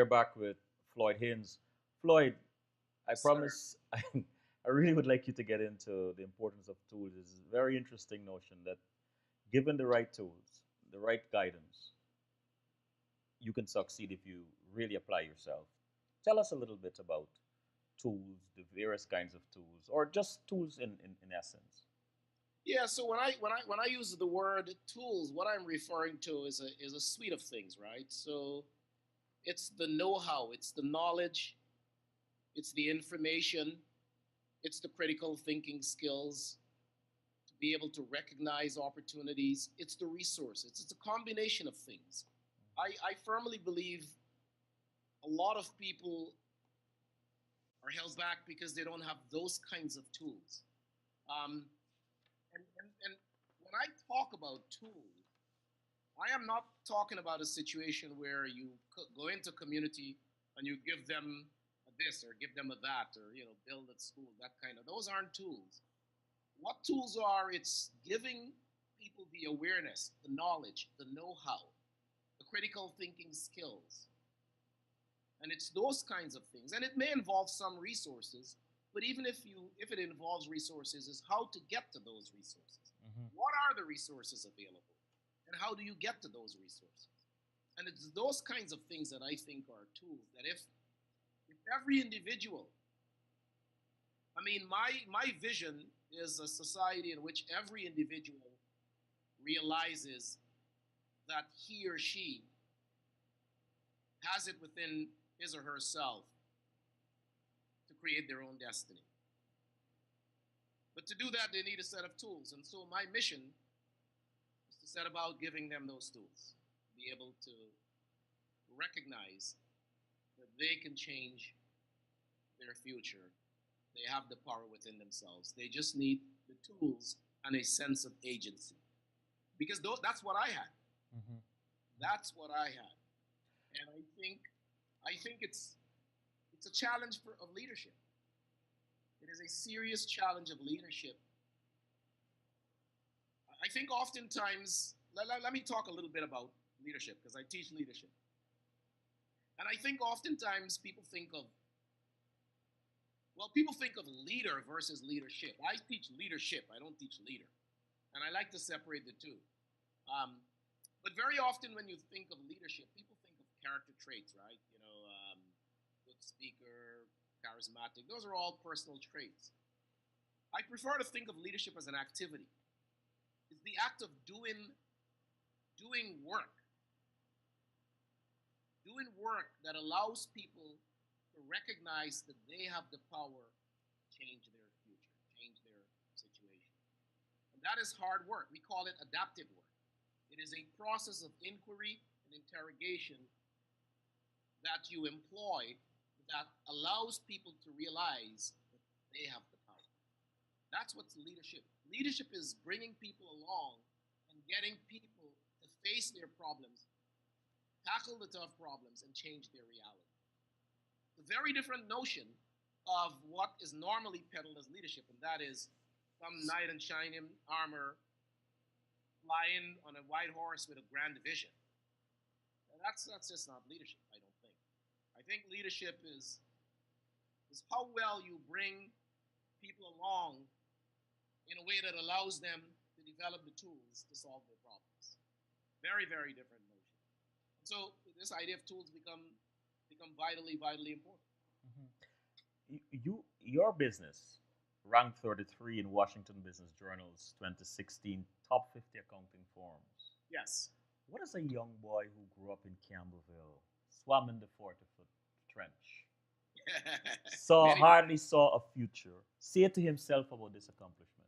We're back with Floyd Haynes. Floyd, I Sir. promise I really would like you to get into the importance of tools. It's a very interesting notion that given the right tools, the right guidance, you can succeed if you really apply yourself. Tell us a little bit about tools, the various kinds of tools, or just tools in essence. Yeah, so when I use the word tools, what I'm referring to is a suite of things, right? So it's the know-how, it's the knowledge, it's the information, it's the critical thinking skills to be able to recognize opportunities, it's the resources. It's a combination of things. I firmly believe a lot of people are held back because they don't have those kinds of tools. Um, and when I talk about tools, I am not talking about a situation where you go into community and you give them a this or give them a that or build a school, that kind of. Those aren't tools. What tools are? It's giving people the awareness, the knowledge, the know-how, the critical thinking skills, and it's those kinds of things. And it may involve some resources, but even if it involves resources, is how to get to those resources. Mm-hmm. What are the resources available, and how do you get to those resources? And it's those kinds of things that I think are tools that if every individual, I mean, my vision is a society in which every individual realizes that he or she has it within his or herself to create their own destiny. But to do that, they need a set of tools. And so my mission is to set about giving them those tools, be able to recognize that they can change their future. They have the power within themselves. They just need the tools and a sense of agency. Because that's what I had. Mm-hmm. That's what I had. And I think it's a challenge of leadership. It is a serious challenge of leadership. I think oftentimes, let me talk a little bit about leadership because I teach leadership. And I think oftentimes people think of leader versus leadership. I teach leadership, I don't teach leader. And I like to separate the two. Um, but very often when you think of leadership, people think of character traits, right? Good speaker, charismatic. Those are all personal traits. I prefer to think of leadership as an activity. It's the act of doing work, doing work that allows people to recognize that they have the power to change their future, change their situation. And that is hard work. We call it adaptive work. It is a process of inquiry and interrogation that you employ that allows people to realize that they have the power. That's what's leadership. Leadership is bringing people along and getting people to face their problems, tackle the tough problems, and change their reality. It's a very different notion of what is normally peddled as leadership, and that is some knight in shining armor flying on a white horse with a grand vision. And that's just not leadership, I don't think. I think leadership is how well you bring people along in a way that allows them to develop the tools to solve their problems. Very, very different notion. And so this idea of tools become vitally, vitally important. Mm-hmm. Your business ranked 33 in Washington Business Journal's 2016 top 50 accounting firms. Yes. What is a young boy who grew up in Campbellville, swam in the 40-foot trench, Many. hardly saw a future, say to himself about this accomplishment?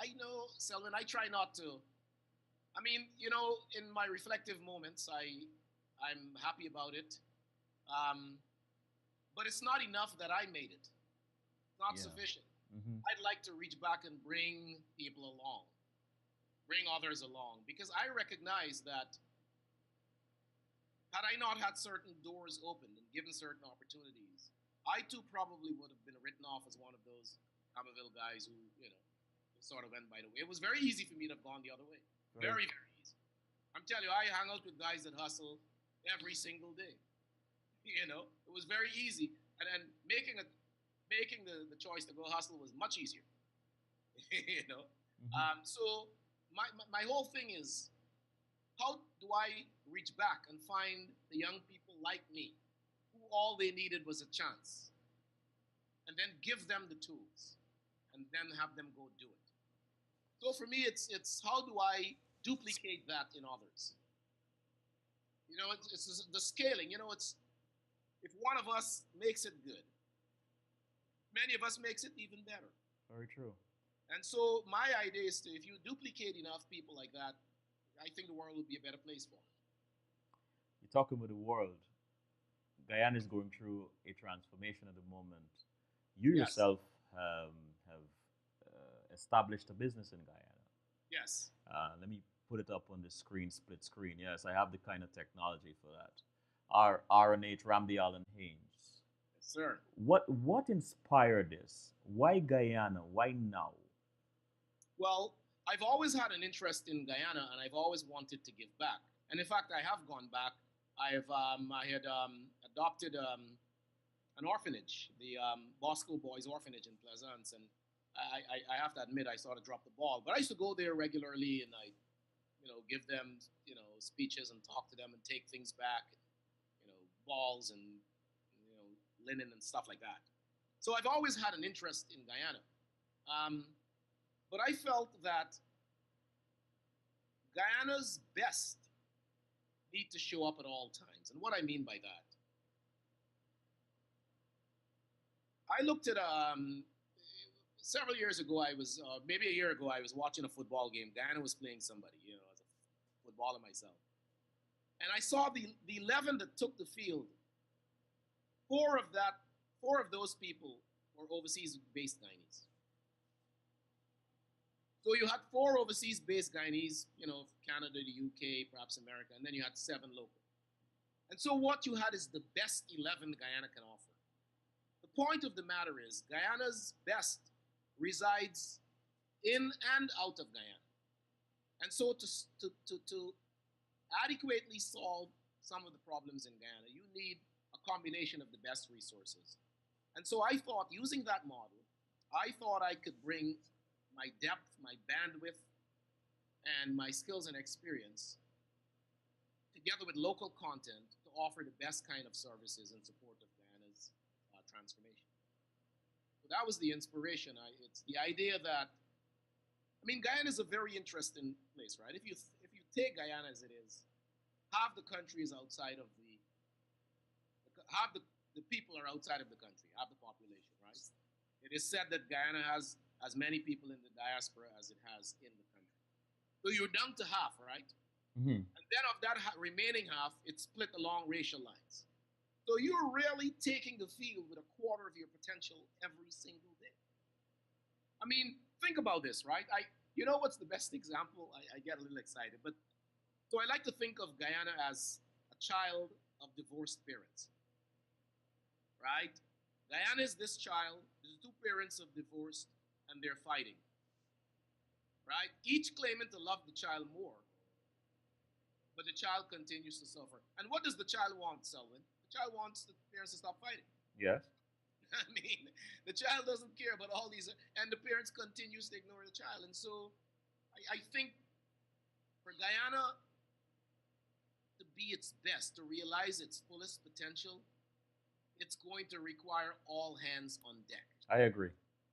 I know, Selwyn. I try not to. I mean, in my reflective moments, I'm happy about it. Um, but it's not enough that I made it. It's not Yeah. sufficient. Mm-hmm. I'd like to reach back and bring people along, bring others along, because I recognize that had I not had certain doors opened and given certain opportunities, I too probably would have been written off as one of those Somerville guys who, sort of went by the way. It was very easy for me to have gone the other way. Right. Very, very easy. I'm telling you, I hang out with guys that hustle every single day. It was very easy, and making the choice to go hustle was much easier. you know. Hmm. So my whole thing is, how do I reach back and find the young people like me who all they needed was a chance, and then give them the tools, and then have them go do it. So for me, it's how do I duplicate that in others? It's the scaling. It's if one of us makes it good, many of us makes it even better. Very true. And so my idea is to, if you duplicate enough people like that, I think the world will be a better place for it. You're talking about the world. Guyana is going through a transformation at the moment. You Yes, yourself have established a business in Guyana. yes, Let me put it up on the screen, split screen. Yes, I have the kind of technology for that. R&H Ramdi Allen Haynes. yes, sir. What inspired this? Why Guyana? Why now? Well, I've always had an interest in Guyana, and I've always wanted to give back. And in fact, I have gone back. I had adopted an orphanage, the Bosco Boys Orphanage in Plaisance, and I have to admit I sort of dropped the ball. But I used to go there regularly, and I give them speeches and talk to them and take things back, balls and linen and stuff like that. So I've always had an interest in Guyana. Um, but I felt that Guyana's best need to show up at all times. And what I mean by that, I looked at several years ago. I was maybe a year ago. I was watching a football game. Guyana was playing somebody, as a footballer myself, and I saw the 11 that took the field. Four of that, four of those people were overseas-based Guyanese. So you had four overseas-based Guyanese, Canada, the UK, perhaps America, and then you had seven local. And so what you had is the best 11 Guyana can offer. The point of the matter is Guyana's best resides in and out of Guyana. And so to adequately solve some of the problems in Guyana, you need a combination of the best resources. And so I thought, using that model, I thought I could bring my depth, my bandwidth, and my skills and experience together with local content to offer the best kind of services in support of Guyana's transformation. So that was the inspiration. It's the idea that, I mean, Guyana is a very interesting place, right? If you take Guyana as it is, half the country is outside of half the people are outside of the country, half the population, right? It is said that Guyana has as many people in the diaspora as it has in the country. So you're down to half, right? Mm-hmm. And then of that remaining half, it's split along racial lines. So you're really taking the field with a quarter of your potential every single day. I mean, think about this, right? What's the best example? I get a little excited, but so I like to think of Guyana as a child of divorced parents, right? Guyana is this child. There's two parents of divorced, and they're fighting, right? Each claiming to love the child more, but the child continues to suffer. And what does the child want, Selwyn? The child wants the parents to stop fighting. Yes. I mean, the child doesn't care about all these, and the parents continues to ignore the child. And so, I think for Guyana to be its best, to realize its fullest potential, it's going to require all hands on deck, I agree.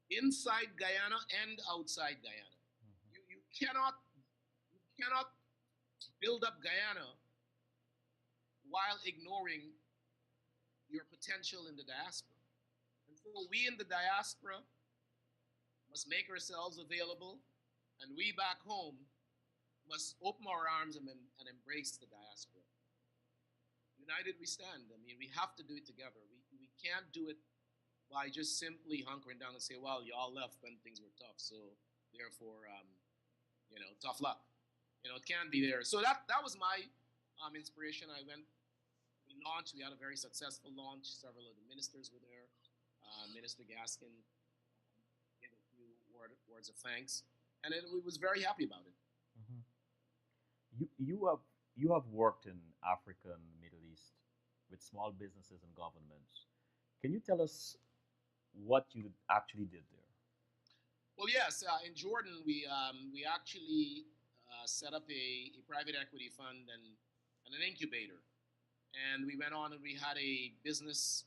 inside Guyana and outside Guyana. You cannot build up Guyana while ignoring your potential in the diaspora. And so we in the diaspora must make ourselves available, and we back home must open our arms and embrace the diaspora. United we stand. I mean, we have to do it together. We can't do it by just simply hunkering down and say, well, y'all left when things were tough, so therefore, tough luck. It can't be there. So that was my inspiration. We launched. We had a very successful launch. Several of the ministers were there. Minister Gaskin gave a few words of thanks, and we was very happy about it. Hmm. You have worked in Africa and the Middle East with small businesses and governments. Can you tell us what you actually did there? Well, yes, in Jordan, we actually set up a private equity fund and an incubator, and we went on and we had a business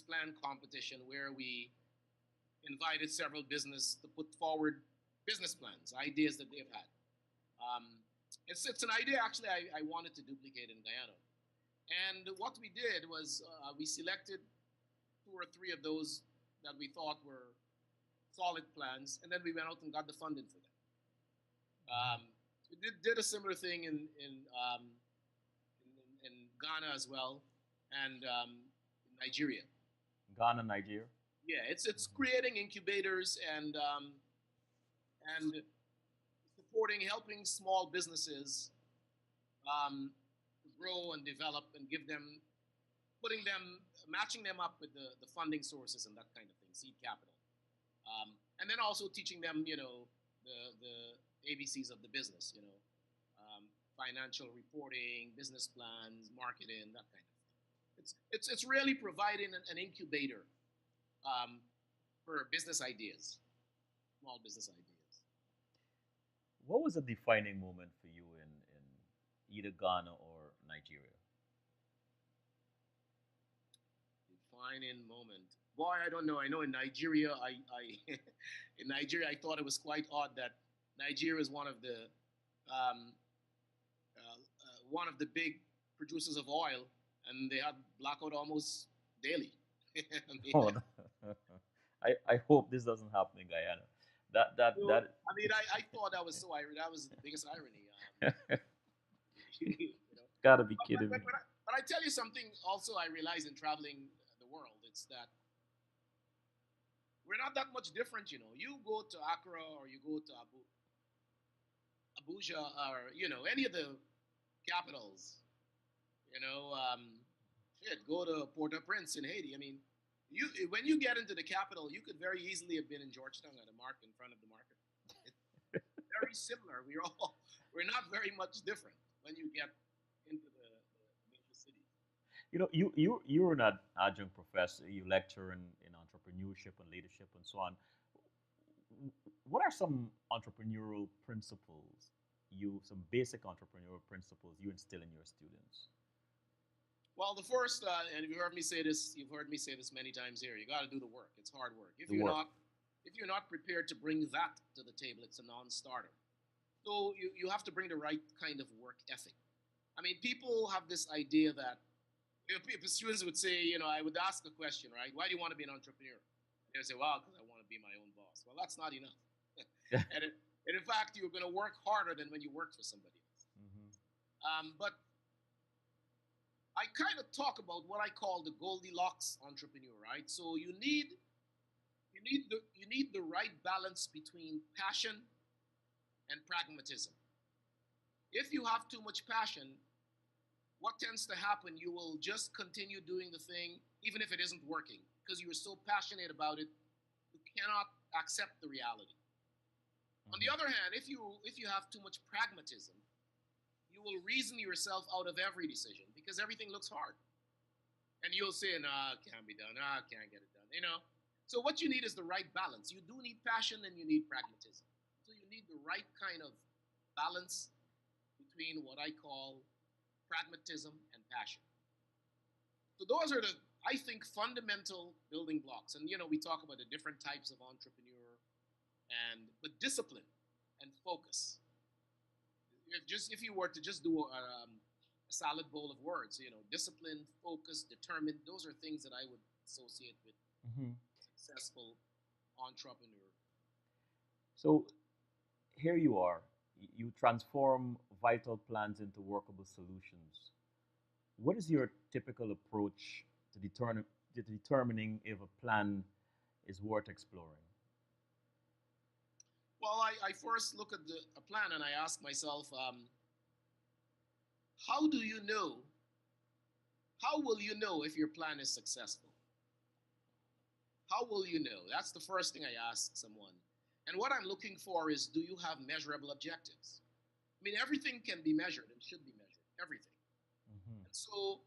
plan competition where we invited several business to put forward business plans, ideas that they've had. Um, it's an idea actually I wanted to duplicate in Guyana. And what we did was we selected two or three of those that we thought were solid plans, and then we went out and got the funding for them. Um, we did a similar thing in Ghana as well, and in Nigeria. Ghana, Nigeria. Yeah, it's Mhm. creating incubators and supporting, helping small businesses to grow and develop and give them, putting them, matching them up with the funding sources and that kind of thing, seed capital. And then also teaching them, the ABCs of the business, financial reporting, business plans, marketing, that kind of thing. It's really providing an incubator um, for business ideas, small business ideas. What was a defining moment for you in either Ghana or Nigeria? Defining moment. Boy, I don't know. I know in Nigeria, I in Nigeria, I thought it was quite odd that Nigeria is um, one of the big producers of oil, and they had blackout almost daily. I mean, Oh, I hope this doesn't happen in Guyana. That that you know, that I thought that was that was the biggest irony. you know. gotta be But, kidding me. but I tell you something. Also, I realize in traveling the world, it's that we're not that much different. You go to Accra or you go to Abuja or any of the capitals. You know, shit, go to Port-au-Prince in Haiti. I mean, you when you get into the capital, you could very easily have been in Georgetown at a market in front of the market. It's very similar. We're not very much different when you get into the major cities. You're an adjunct professor. You lecture in entrepreneurship and leadership and so on. What are some entrepreneurial principles some basic entrepreneurial principles you instill in your students? Well, the first, and you've heard me say this many times here. You got to do the work. It's hard work. The work. If you're not prepared to bring that to the table, it's a non-starter. So you have to bring the right kind of work ethic. I mean, people have this idea that if students would say, I would ask a question, right? Why do you want to be an entrepreneur? They would say, well, because I want to be my own boss. Well, that's not enough. And in fact, you're going to work harder than when you work for somebody else. Hmm. But I kind of talk about what I call the Goldilocks entrepreneur, right? So you need the right balance between passion and pragmatism. If you have too much passion, what tends to happen? You will just continue doing the thing even if it isn't working because you are so passionate about it. You cannot accept the reality. On the Hmm. other hand, if you have too much pragmatism, you will reason yourself out of every decision because everything looks hard. And you'll say, nah, it can't be done. Nah, I can't get it done. So what you need is the right balance. You do need passion and you need pragmatism. So you need the right kind of balance between what I call pragmatism and passion. So those are I think, fundamental building blocks. And we talk about the different types of entrepreneur, but discipline and focus. If you were to just do a solid bowl of words, discipline, focus, determined, those are things that I would associate with Hmm. successful entrepreneur. So here you are. You transform vital plans into workable solutions. What is your typical approach to determining if a plan is worth exploring? Well, I first look at a plan and I ask myself, how do you know? How will you know if your plan is successful? How will you know? That's the first thing I ask someone. And what I'm looking for is, do you have measurable objectives? I mean, everything can be measured and should be measured. Everything. Hmm. And so,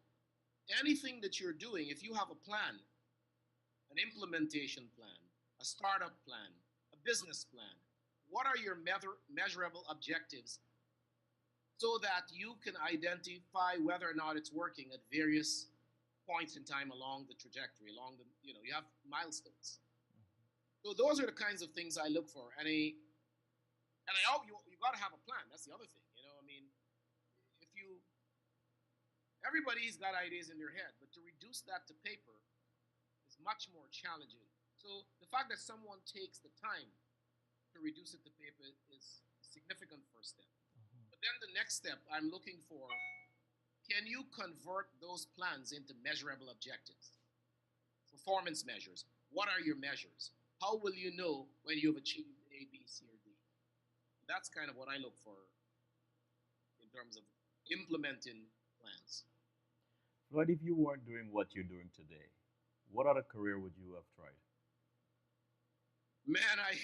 anything that you're doing, if you have a plan, an implementation plan, a startup plan, a business plan, what are your measurable objectives so that you can identify whether or not it's working at various points in time along the trajectory, along the, you have milestones. So those are the kinds of things I look for. And I hope you got to have a plan. That's the other thing. I mean, if you everybody's got ideas in their head, but to reduce that to paper is much more challenging. So the fact that someone takes the time to reduce it to paper is a significant first step. But then the next step I'm looking for, can you convert those plans into measurable objectives? Performance measures. What are your measures? How will you know when you've achieved A, B, C, or D? That's kind of what I look for in terms of implementing plans. But if you weren't doing what you're doing today, what other career would you have tried? Man, I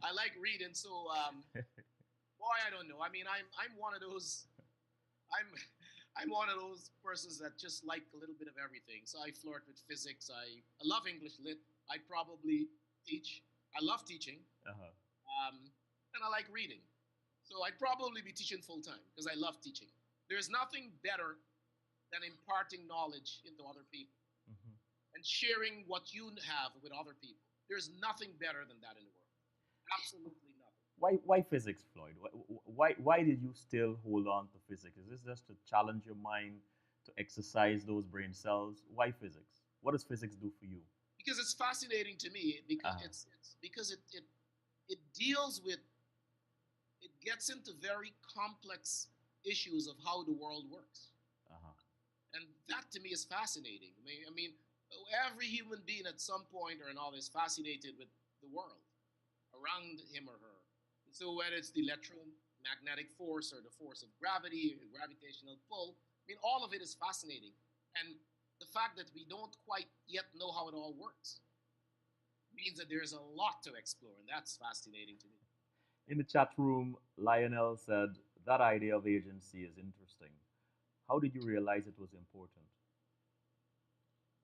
I like reading, so boy, I don't know. I mean, I'm one of those. I'm I'm one of those persons that just like a little bit of everything. So I flirt with physics. I love English lit. I probably teach. I love teaching, Uh-huh. and I like reading. So I'd probably be teaching full time because I love teaching. There's nothing better than imparting knowledge into other people Hmm. and sharing what you have with other people. There's nothing better than that in the world. Absolutely nothing. Why physics, Floyd? Why did you still hold on to physics? Is this just to challenge your mind, to exercise those brain cells? Why physics? What does physics do for you? Because it's fascinating to me because Uh-huh. it's because it deals with it gets into very complex issues of how the world works. Uh-huh. And that to me is fascinating. I mean, every human being at some point or another is fascinated with the world around him or her. So whether it's the electromagnetic force or the force of gravity, gravitational pull, I mean, all of it is fascinating. And the fact that we don't quite yet know how it all works means that there's a lot to explore, and that's fascinating to me. In the chat room, Lionel said that idea of agency is interesting. How did you realize it was important?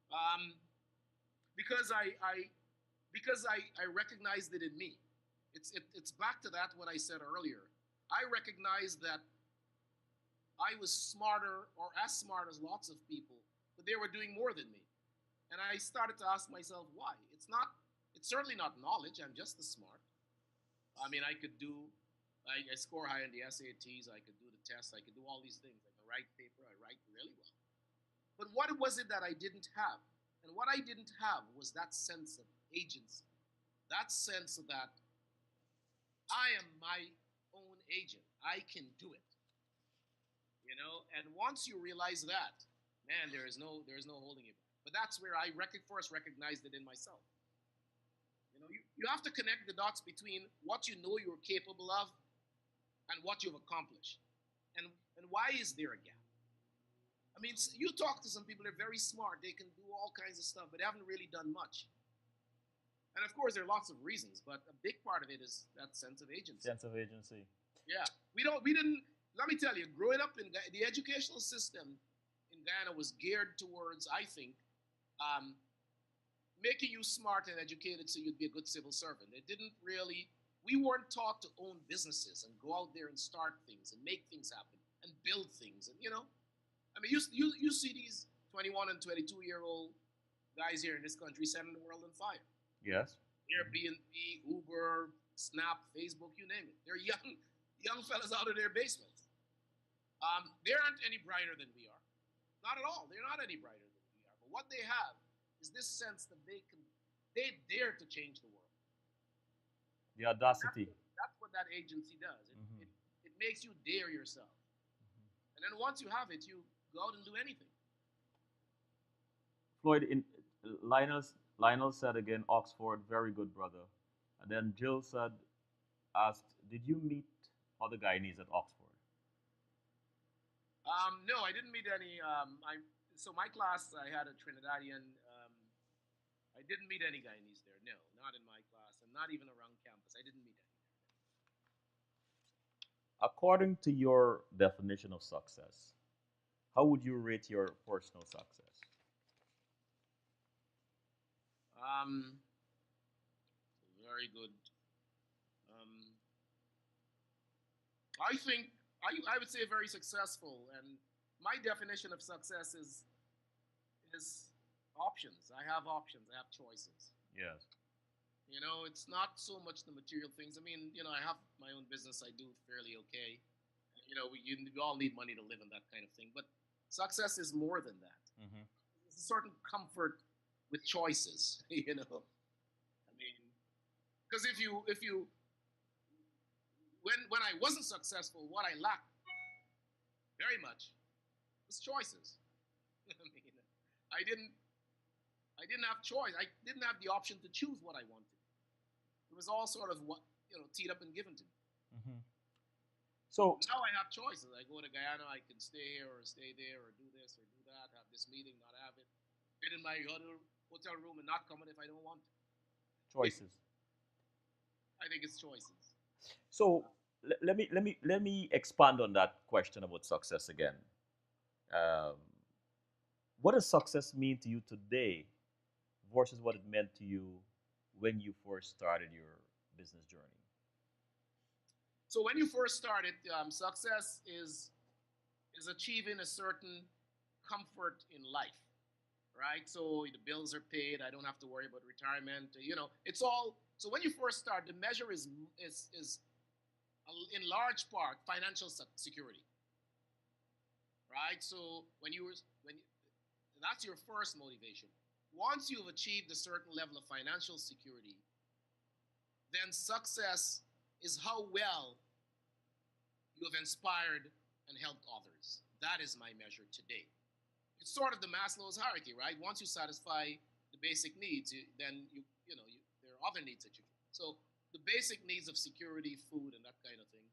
Um, because I recognized it in me. It's back to that what I said earlier. I recognized that I was smarter or as smart as lots of people, but they were doing more than me. And I started to ask myself why. It's certainly not knowledge. I'm just as smart. I mean, I score high in the SATs. I could do the tests. I could do all these things. I can write paper. I write really well. But what was it that I didn't have? And what I didn't have was that sense of agency, that sense that I am my own agent. I can do it. And once you realize that, man, there is no holding it back. But that's where I first recognized it in myself. You have to connect the dots between what you know you're capable of and what you've accomplished. And why is there a gap? I mean, you talk to some people, they're very smart, they can do all kinds of stuff, but they haven't really done much. And of course, there are lots of reasons, but a big part of it is that sense of agency. Sense of agency. Yeah, we didn't. Let me tell you, growing up in the educational system in Guyana was geared towards, I think, um, making you smart and educated so you'd be a good civil servant. It didn't really. We weren't taught to own businesses and go out there and start things and make things happen and build things. And I mean, you see these 21 and 22-year-old guys here in this country setting the world on fire. Yes. Airbnb, Uber, Snap, Facebook, you name it. They're young fellas out of their basements. They aren't any brighter than we are. Not at all. They're not any brighter than we are. But what they have is this sense that they dare to change the world. The And that's audacity. what, that's what that agency does. It, Hmm. it, it makes you dare yourself. And then once you have it, you go out and do anything. Floyd, Lionel said again, Oxford, very good brother. And then Jill asked, did you meet other Guyanese at Oxford? No, I didn't meet any. So my class, I had a Trinidadian. I didn't meet any Guyanese there. No, not in my class, and not even around campus. I didn't meet any. According to your definition of success, how would you rate your personal success? Um, very good. Um, I think I would say very successful, and my definition of success is options. I have options. I have choices. Yes. It's not so much the material things. I mean, I have my own business. I do fairly okay. We all need money to live and that kind of thing. But success is more than that. Hmm. It's a certain comfort with choices. I mean, because if you when I wasn't successful, what I lacked very much was choices. I mean, I didn't I didn't have choice. I didn't have the option to choose what I wanted. It was all sort of what teed up and given to me. Hmm. So, Now I have choices. I go to Guyana, I can stay here or stay there or do this or do that, have this meeting, not have it, get in my hotel room and not come in if I don't want to. choices. I think it's choices. So, let me expand on that question about success again. Um, what does success mean to you today versus what it meant to you when you first started your business journey? So when you first started, success is achieving a certain comfort in life, right? So the bills are paid. I don't have to worry about retirement. It's all. So when you first start, the measure is in large part financial security, right? So when you, that's your first motivation. Once you've achieved a certain level of financial security, then success is how well you have inspired and helped others. That is my measure today. It's sort of the Maslow's hierarchy, right? Once you satisfy the basic needs, then there are other needs that you. So the basic needs of security, food, and that kind of thing,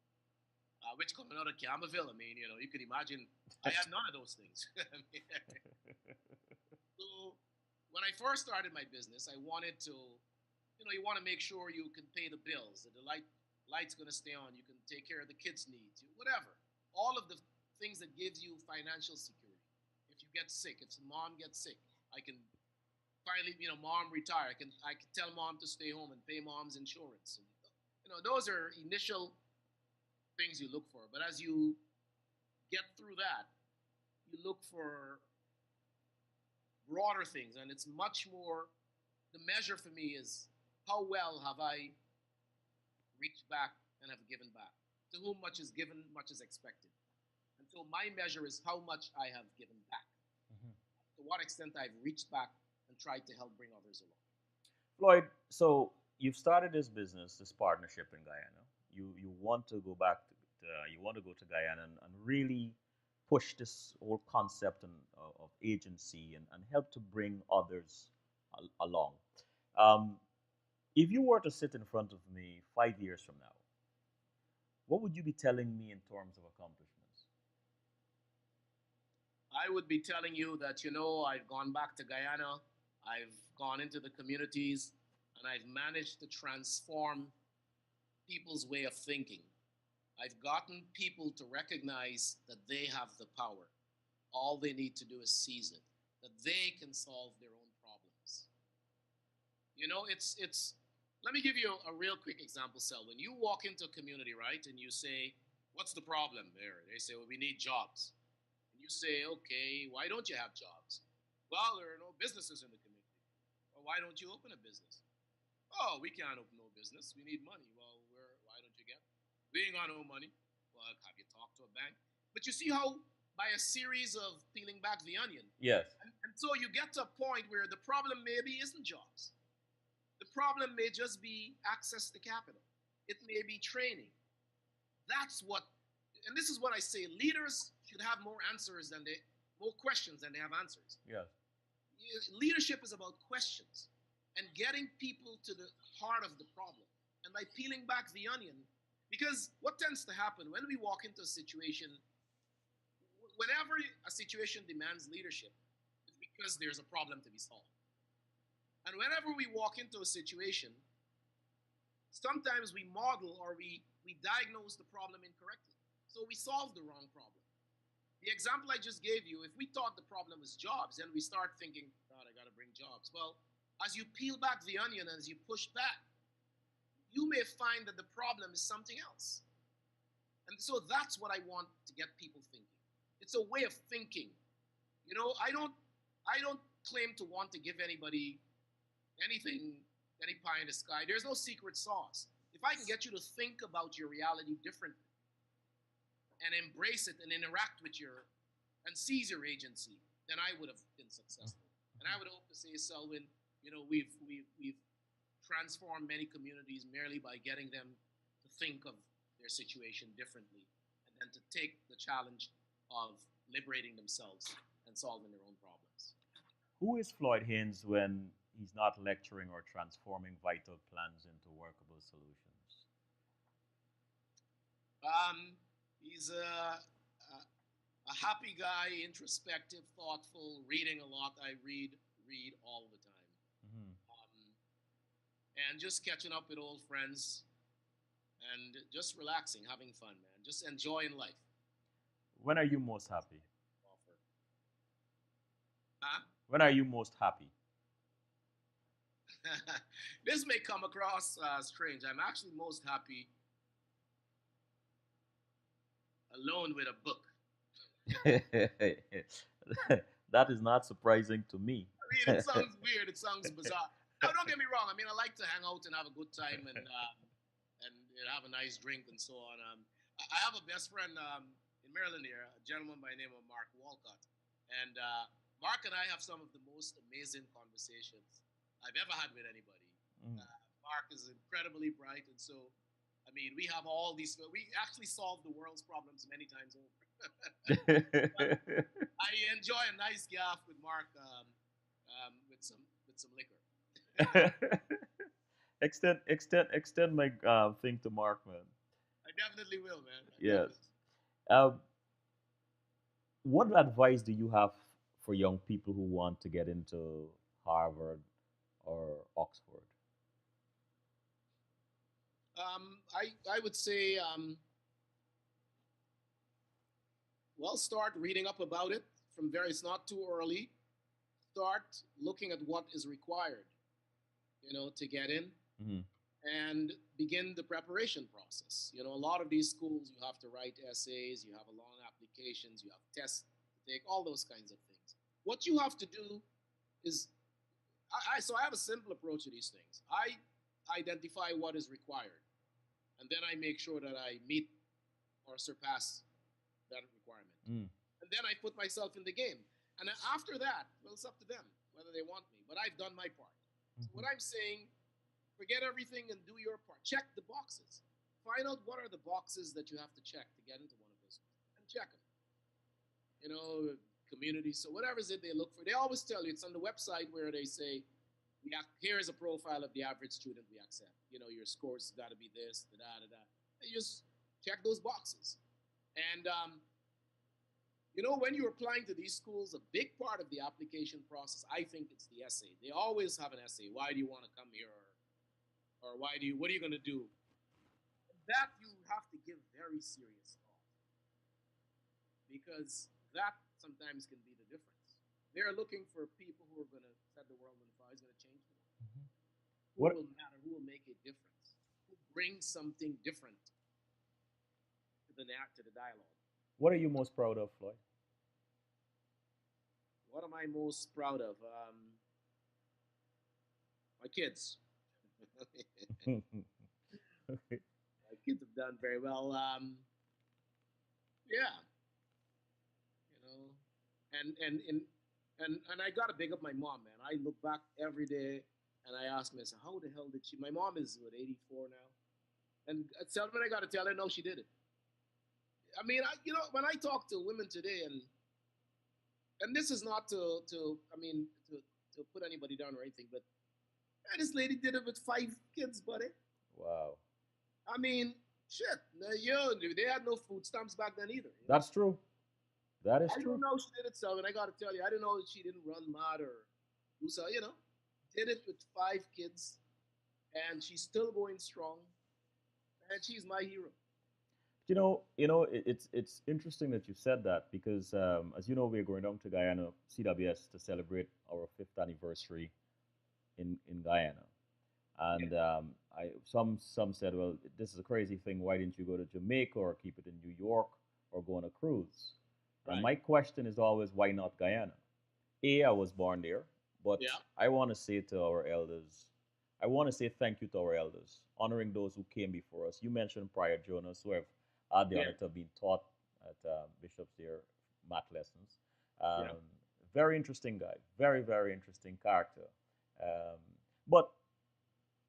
which coming out of Campbellville, I mean, you could imagine I had none of those things. So when I first started my business, I wanted to, you want to make sure you can pay the bills, that the light's going to stay on, you can take care of the kids' needs, whatever. All of the things that gives you financial security. If you get sick, if mom gets sick, I can finally, mom retire. I can tell mom to stay home and pay mom's insurance. And, those are initial things you look for. But as you get through that, you look for broader things, and it's much more. The measure for me is how well have I reached back and have given back. To whom much is given, much is expected. And so my measure is how much I have given back. Mhm. To what extent I've reached back and tried to help bring others along. Floyd, so you've started this business, this partnership in Guyana. You want to go back you want to go to Guyana and really push this whole concept of agency and help to bring others along. Um, if you were to sit in front of me 5 years from now, what would you be telling me in terms of accomplishments? I would be telling you that, I've gone back to Guyana, I've gone into the communities, and I've managed to transform people's way of thinking. I've gotten people to recognize that they have the power. All they need to do is seize it, that they can solve their own problems. It's. Let me give you a real quick example, Sel. When you walk into a community, right, and you say, "What's the problem there?" They say, "Well, we need jobs." And you say, "Okay, why don't you have jobs?" "Well, there are no businesses in the community." "Well, why don't you open a business?" "Oh, we can't open no business. We need money." "Well, why don't you get it?" "We ain't got no money." "Well, have you talked to a bank?" But you see how by a series of peeling back the onion, Yes. and so you get to a point where the problem maybe isn't jobs. The problem may just be access to capital. It may be training. That's what, and this is what I say: leaders should have more questions than they have answers. Yes. Leadership is about questions and getting people to the heart of the problem. And by peeling back the onion, because what tends to happen when we walk into a situation, whenever a situation demands leadership, it's because there's a problem to be solved. And whenever we walk into a situation, sometimes we model or we diagnose the problem incorrectly. So we solve the wrong problem. The example I just gave you, if we thought the problem was jobs, then we start thinking, God, I got to bring jobs. Well, as you peel back the onion, as you push back, you may find that the problem is something else. And so that's what I want to get people thinking. It's a way of thinking. I don't claim to want to give anybody anything, any pie in the sky. There's no secret sauce. If I can get you to think about your reality differently and embrace it and interact with your and seize your agency, then I would have been successful. And I would hope to say, Selwyn, we've transformed many communities merely by getting them to think of their situation differently and then to take the challenge of liberating themselves and solving their own problems. Who is Floyd Haynes when he's not lecturing or transforming vital plans into workable solutions? He's a happy guy, introspective, thoughtful, reading a lot. I read all the time. Mhm. And just catching up with old friends and just relaxing, having fun, man. Just enjoying life. When are you most happy? Offer. Huh? When are you most happy? This may come across strange. I'm actually most happy alone with a book. That is not surprising to me. I mean, it sounds weird. It sounds bizarre. Now, don't get me wrong. I mean, I like to hang out and have a good time and have a nice drink and so on. I have a best friend in Maryland here, a gentleman by the name of Mark Walcott, and Mark and I have some of the most amazing conversations I've ever had with anybody. Mm. Mark is incredibly bright, and so I mean, we have all these. We actually solve the world's problems many times over. I enjoy a nice gaff with Mark with some liquor. extend my thing to Mark, man. I definitely will, man. Yes. Um, what advice do you have for young people who want to get into Harvard or Oxford? I would say, well, start reading up about it from very. It's not too early. Start looking at what is required, to get in, Mhm. and begin the preparation process. A lot of these schools, you have to write essays, you have a long applications, you have tests to take, all those kinds of things. What you have to do is, so I have a simple approach to these things. I identify what is required, and then I make sure that I meet or surpass that requirement. Mm. And then I put myself in the game. And then after that, well, it's up to them whether they want me. But I've done my part. So what Mhm. I'm saying, forget everything and do your part. Check the boxes. Find out what are the boxes that you have to check to get into one of those, and check them. Community. So whatever is it they look for, they always tell you it's on the website where they say, here is a profile of the average student we accept. Your scores got to be this, da da da da. You just check those boxes. And when you're applying to these schools, a big part of the application process, I think it's the essay. They always have an essay. Why do you want to come here? Or what are you going to do? That you have to give very serious thought, because that sometimes can be the difference. They're looking for people who are going to set the world on fire, who's going to change the world, Mhm. who What will matter, who will make a difference, who brings something different to the dialogue. What are you most proud of, Floyd? What am I most proud of? My kids. My kids have done very well. Yeah, you know, and I gotta big up my mom, man. I look back every day and I ask myself, how the hell did she? My mom is what 84 now, and Selman, I gotta tell her, no, she did it. I mean, when I talk to women today, and this is not to put anybody down or anything, but man, this lady did it with 5 kids, buddy. Wow. I mean, shit. They had no food stamps back then either. That's true. That is I true. don't know she did it, so, and I got to tell you, I didn't know she didn't run mad or do so. Did it with 5 kids, and she's still going strong, and she's my hero. It's interesting that you said that because, as you know, we're going down to Guyana, CWS, to celebrate our fifth anniversary in Guyana. Yeah, And some said, well, this is a crazy thing. Why didn't you go to Jamaica or keep it in New York or go on a cruise? And right. my question is always, why not Guyana? I was born there, but Yeah, I want to say to our elders, I want to say thank you to our elders, honoring those who came before us. You mentioned prior Jonas, who have had the yeah, honor to have been taught at Bishop's there math lessons. yeah. Um, very interesting guy, very, very interesting character. Um, but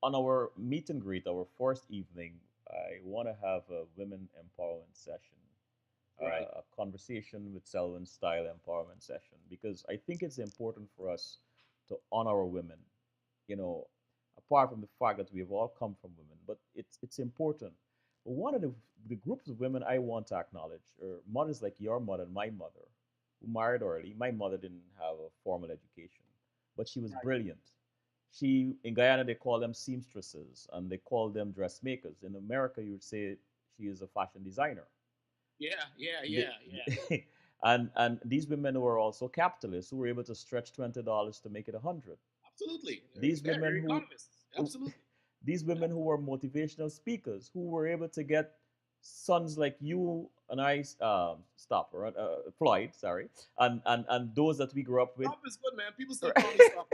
on our meet and greet, our first evening, I want to have a women empowerment session, Right. a conversation with Selwyn style empowerment session, because I think it's important for us to honor our women. You know, apart from the fact that we have all come from women, but it's important. But one of the groups of women I want to acknowledge are mothers like your mother and my mother, who married early. My mother didn't have a formal education, but she was Right. brilliant. She in Guyana they call them seamstresses and they call them dressmakers. In America, you would say she is a fashion designer. Yeah, yeah, They, yeah, yeah. and these women were also capitalists who were able to stretch $20 to make it 100. Absolutely. These women They're who economists. Absolutely. these women who were motivational speakers who were able to get sons like you and I, Floyd, sorry, and those that we grew up with. Stop is good, man. People still call me Stop.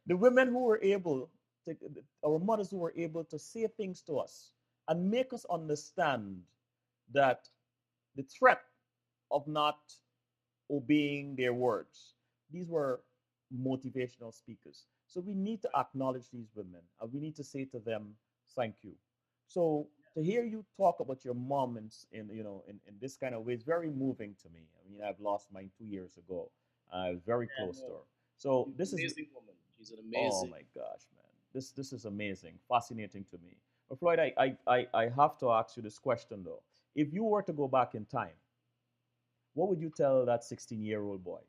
The women who were able to, our mothers who were able to say things to us and make us understand that the threat of not obeying their words, these were motivational speakers. So we need to acknowledge these women and we need to say to them, thank you. So to hear you talk about your mom in this kind of way is very moving to me. I mean, I've lost mine 2 years ago. I was very Yeah, close to no. her. So She's an this is amazing woman. She's an Oh amazing. my gosh, man. This is amazing, fascinating to me. But Floyd, I have to ask you this question though. If you were to go back in time, what would you tell that 16-year-old boy?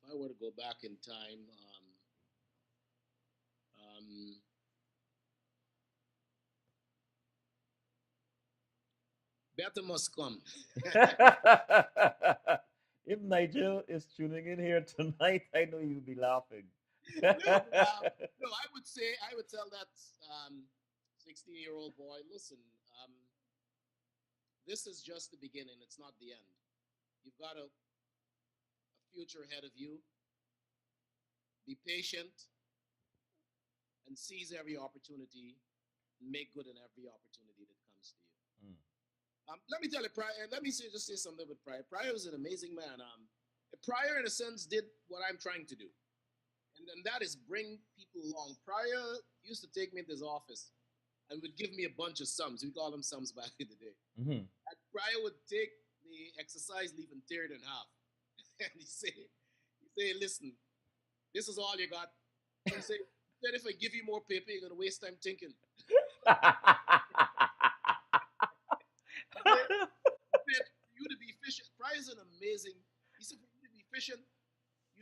If I were to go back in time, um, better must come. If Nigel is tuning in here tonight, I know you'll be laughing. No, no, I would tell that 16-year-old boy, listen, um, this is just the beginning. It's not the end. You've got a future ahead of you. Be patient and seize every opportunity and make good in every opportunity that comes to you. Mm. Let me tell you, Pryor, let me just say something with Pryor. Pryor was an amazing man. Pryor, in a sense, did what I'm trying to do. And that is bring people along. Pryor used to take me into his office and would give me a bunch of sums. We call them sums back in the day. Hmm. And Pryor would take the exercise leaf and tear it in half. And he say, listen, this is all you got. He said, if I give you more paper, you're gonna waste time thinking. He said, for you to be efficient, Pryor is an amazing. He said, for you to be efficient,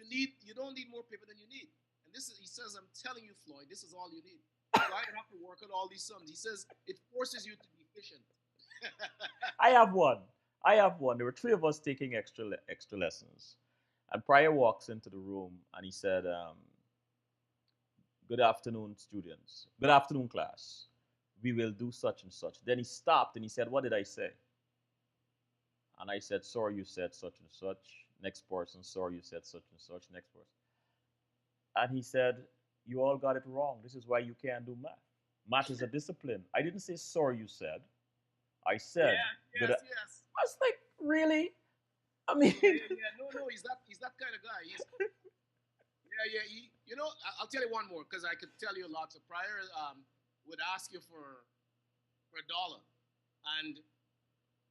you don't need more paper than you need. And he says, I'm telling you, Floyd, this is all you need. So I don't have to work on all these sums. He says it forces you to be efficient. I have one. I have one. There were three of us taking extra lessons, and Pryor walks into the room and he said, "Good afternoon, students. Good afternoon, class. We will do such and such." Then he stopped and he said, "What did I say?" And I said, "Sorry, you said such and such." Next person, "Sorry, you said such and such." Next person. And he said, "You all got it wrong. This is why you can't do math. Math is a discipline." I didn't say, "Sorry, you said." I said, Yes, "Good." yes, I yes. was like, really? I mean, Yeah, yeah, yeah. No, no, he's that kind of guy. Yeah, yeah. I'll tell you one more because I could tell you lots of Pryor would ask you for a dollar, and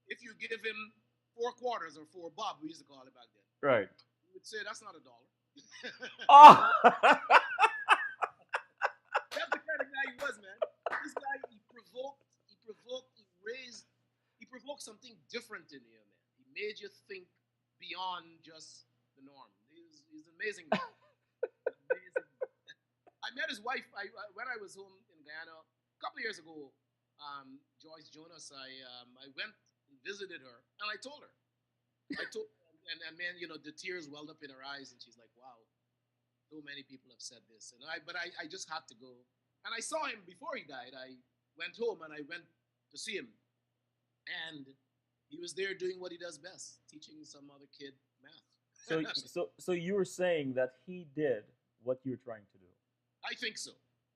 if you give him 4 quarters or 4 bob, we used to call it back then, right. he would say that's not a dollar. Oh, That's the kind of guy he was, man. This guy, he provoked something different in you, man. He made you think beyond just the norm. He's an amazing man. Amazing met his wife. When I was home in Guyana a couple of years ago, Joyce Jonas. I went and visited her, and I told her. I told, and man, the tears welled up in her eyes, and she's like, "Wow, so many people have said this." But I just had to go, and I saw him before he died. I went home and I went to see him, and he was there doing what he does best, teaching some other kid So, math. so you were saying that he did what you're trying to do, I think so.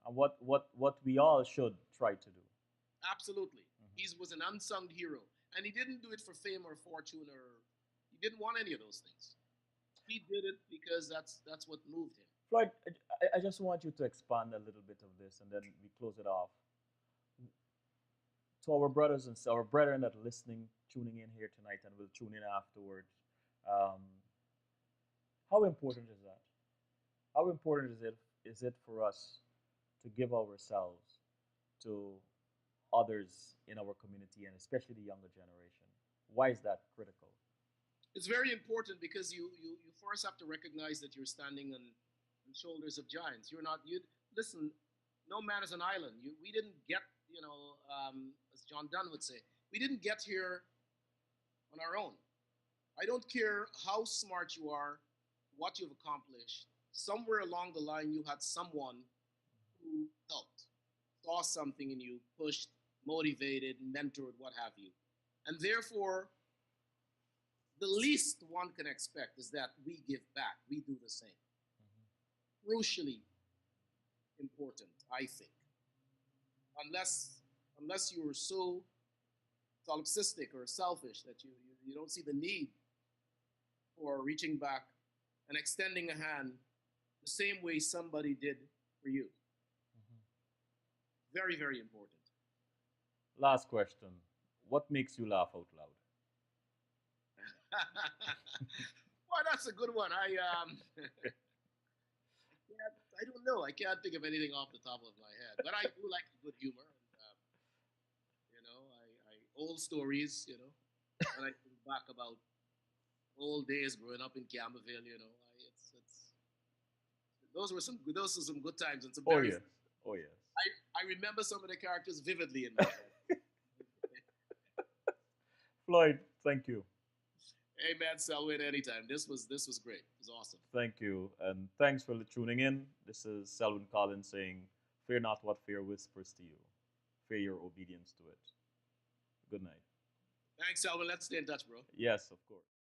and what we all should try to do. Absolutely. Mhm. He was an unsung hero. And he didn't do it for fame or fortune, or he didn't want any of those things. He did it because that's what moved him. Floyd, I just want you to expand a little bit of this, and then we close it off. To our brothers and our brethren that are listening, tuning in here tonight, and will tune in afterwards. Um, how important is that? How important is it for us to give ourselves to others in our community, and especially the younger generation? Why is that critical? It's very important because you first have to recognize that you're standing on shoulders of giants. You're not you listen, no man is an island. We didn't get, as John Donne would say, we didn't get here on our own. I don't care how smart you are, what you've accomplished. Somewhere along the line, you had someone who helped, saw something in you, pushed, motivated, mentored, what have you. And therefore, the least one can expect is that we give back, we do the same. Crucially important, I think. Unless you're so solipsistic or selfish that you don't see the need for reaching back and extending a hand the same way somebody did for you. Mhm. Very, very important. Last question. What makes you laugh out loud? Boy, that's a good one. I don't know. I can't think of anything off the top of my head, but I do like good humor. And, old stories. When I think back about old days growing up in Campbellville. It's those were some good times and some Oh very. yes. Oh yes. I remember some of the characters vividly in my head. Floyd, thank you. Hey man, Selwyn, anytime. This was great. It was awesome. Thank you. And thanks for tuning in. This is Selwyn Collins saying, "Fear not what fear whispers to you. Fear your obedience to it." Good night. Thanks, Selwyn. Let's stay in touch, bro. Yes, of course.